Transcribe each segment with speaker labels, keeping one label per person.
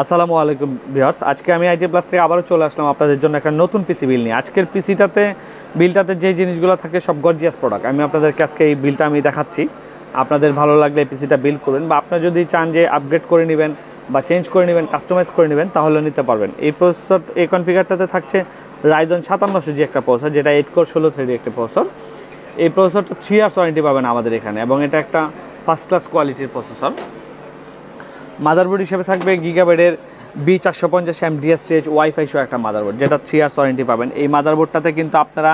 Speaker 1: আসসালামু আলাইকুম ভিউয়ার্স, আজকে আমি আইটি প্লাস থেকে আবারও চলে আসলাম আপনাদের জন্য একটা নতুন পিসি বিল নিয়ে। আজকের বিলটাতে যে জিনিসগুলো থাকে সব গর্জিয়াস প্রোডাক্ট। আমি আপনাদেরকে আজকে এই বিলটা আমি দেখাচ্ছি। আপনাদের ভালো লাগলে এই পিসিটা বিল করবেন, বা আপনারা যদি চান যে আপগ্রেড করে নেবেন বা চেঞ্জ করে নেবেন, কাস্টমাইজ করে নেবেন, তাহলে নিতে পারবেন। এই কনফিগারটাতে থাকছে Ryzen 5700G একটা প্রসেসর, যেটা 8 কোর 16 থ্রেডের একটা প্রসেসর। এই প্রসেসরটা 3 ইয়ার্স ওয়ারেন্টি পাবেন আমাদের এখানে, এবং এটা একটা ফার্স্ট ক্লাস কোয়ালিটির প্রসেসর। মাদারবোর্ড হিসেবে থাকবে গিগাবাইটের B450 MDS3H ওয়াইফাই সহ একটা মাদারবোর্ড, যেটা 3 ইয়ার্স ওয়ারেন্টি পাবেন। এই মাদারবোর্ডটাতে কিন্তু আপনারা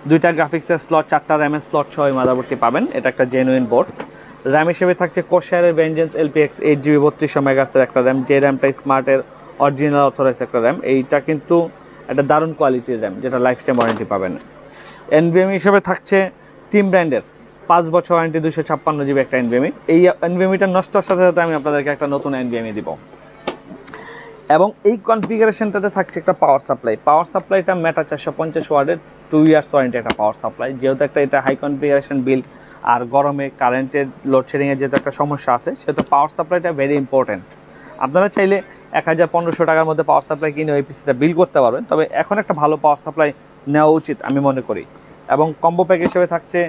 Speaker 1: দুইটা গ্রাফিক্সের স্লট, 4টা র্যামের স্লট সহ এই মাদারবোর্ডটি পাবেন। এটা একটা জেনুইন বোর্ড। র্যাম হিসেবে থাকছে কোসায়ারের ভেঞ্জেন্স LPX 8GB 3200 মেগাহার্টজের একটা র্যাম, যে র্যামটা স্মার্টের অরিজিনাল অথরাইজ একটা র্যাম। এইটা কিন্তু একটা দারুণ কোয়ালিটির র্যাম, যেটা লাইফ টাইম ওয়ারেন্টি পাবেন। NVMe হিসেবে থাকছে টিম ব্র্যান্ডের 5 বছর ওয়ারেন্টি 256GB একটা NVMe। এই NVMeটা নষ্ট হওয়ার সাথে সাথে আমি আপনাদেরকে একটা নতুন NVMe দিব। এবং এই কনফিগারেশনটাতে থাকছে একটা পাওয়ার সাপ্লাইটা মেটা 450 ওয়াটের 2 ইয়ার্স ওয়ারেন্টি একটা পাওয়ার সাপ্লাই। যেহেতু এটা হাই কনফিগারেশন বিল্ড, আর গরমে কারেন্টের লোডশেডিংয়ের যেহেতু একটা সমস্যা আছে, সেহেতু পাওয়ার সাপ্লাইটা ভেরি ইম্পর্টেন্ট। আপনারা চাইলে 1500 টাকার মধ্যে পাওয়ার সাপ্লাই কিনে ওই পিসিটা বিল করতে পারবেন, তবে এখন একটা ভালো পাওয়ার সাপ্লাই নেওয়া উচিত আমি মনে করি। এবং কম্বো প্যাক হিসেবে থাকছে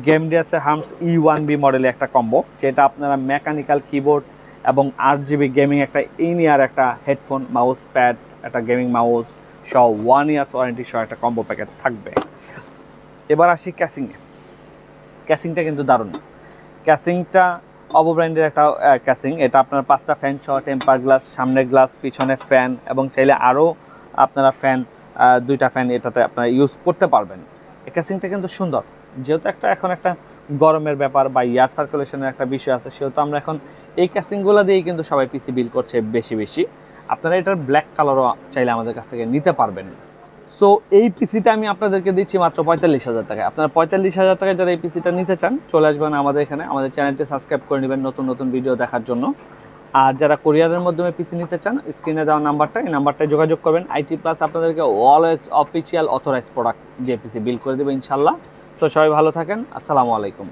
Speaker 1: গেমডিয়াসের হামস E1B মডেলের একটা কম্বো, যেটা আপনারা মেকানিক্যাল কিবোর্ড এবং 8GB গেমিং একটা ইন-ইয়ার একটা হেডফোন, মাউস প্যাড, একটা গেমিং মাউস সহ 1 ইয়ার্স ওয়ারেন্টি সহ একটা কম্বো প্যাকেট থাকবে। এবার আসি ক্যাসিংটা কিন্তু দারুণ। ক্যাসিংটা অবো ব্র্যান্ডের একটা ক্যাসিং। এটা আপনার 5টা ফ্যান সহ, টেম্পার গ্লাস, সামনের গ্লাস, পিছনে ফ্যান, এবং চাইলে আরও আপনারা দুইটা ফ্যান এটাতে আপনারা ইউজ করতে পারবেন। এই ক্যাসিংটা কিন্তু সুন্দর। যেহেতু এখন একটা গরমের ব্যাপার বা এয়ার সার্কুলেশনের একটা বিষয় আছে, সেহেতু আমরা এখন এই ক্যাসিংগুলো দিয়েই কিন্তু সবাই পিসি বিল করছে বেশি। আপনারা এটার ব্ল্যাক কালারও চাইলে আমাদের কাছ থেকে নিতে পারবেন। সো এই পিসিটা আমি আপনাদেরকে দিচ্ছি মাত্র 45,000 টাকায়। আপনারা 45,000 টাকায় যারা এই পিসিটা নিতে চান, চলে আসবেন আমাদের এখানে। আমাদের চ্যানেলটি সাবস্ক্রাইব করে নেবেন নতুন ভিডিও দেখার জন্য। আর যারা কোরিয়ারের মাধ্যমে পিসি নিতে চান, স্ক্রিনে দেওয়া এই নাম্বারটায় যোগাযোগ করবেন। আইটি প্লাস আপনাদেরকে অলওয়েজ অফিসিয়াল অথরাইজ প্রোডাক্ট দিয়ে পিসি বিল করে দেবে ইনশাল্লাহ। সো সবাই ভালো থাকেন। আসসালামু আলাইকুম।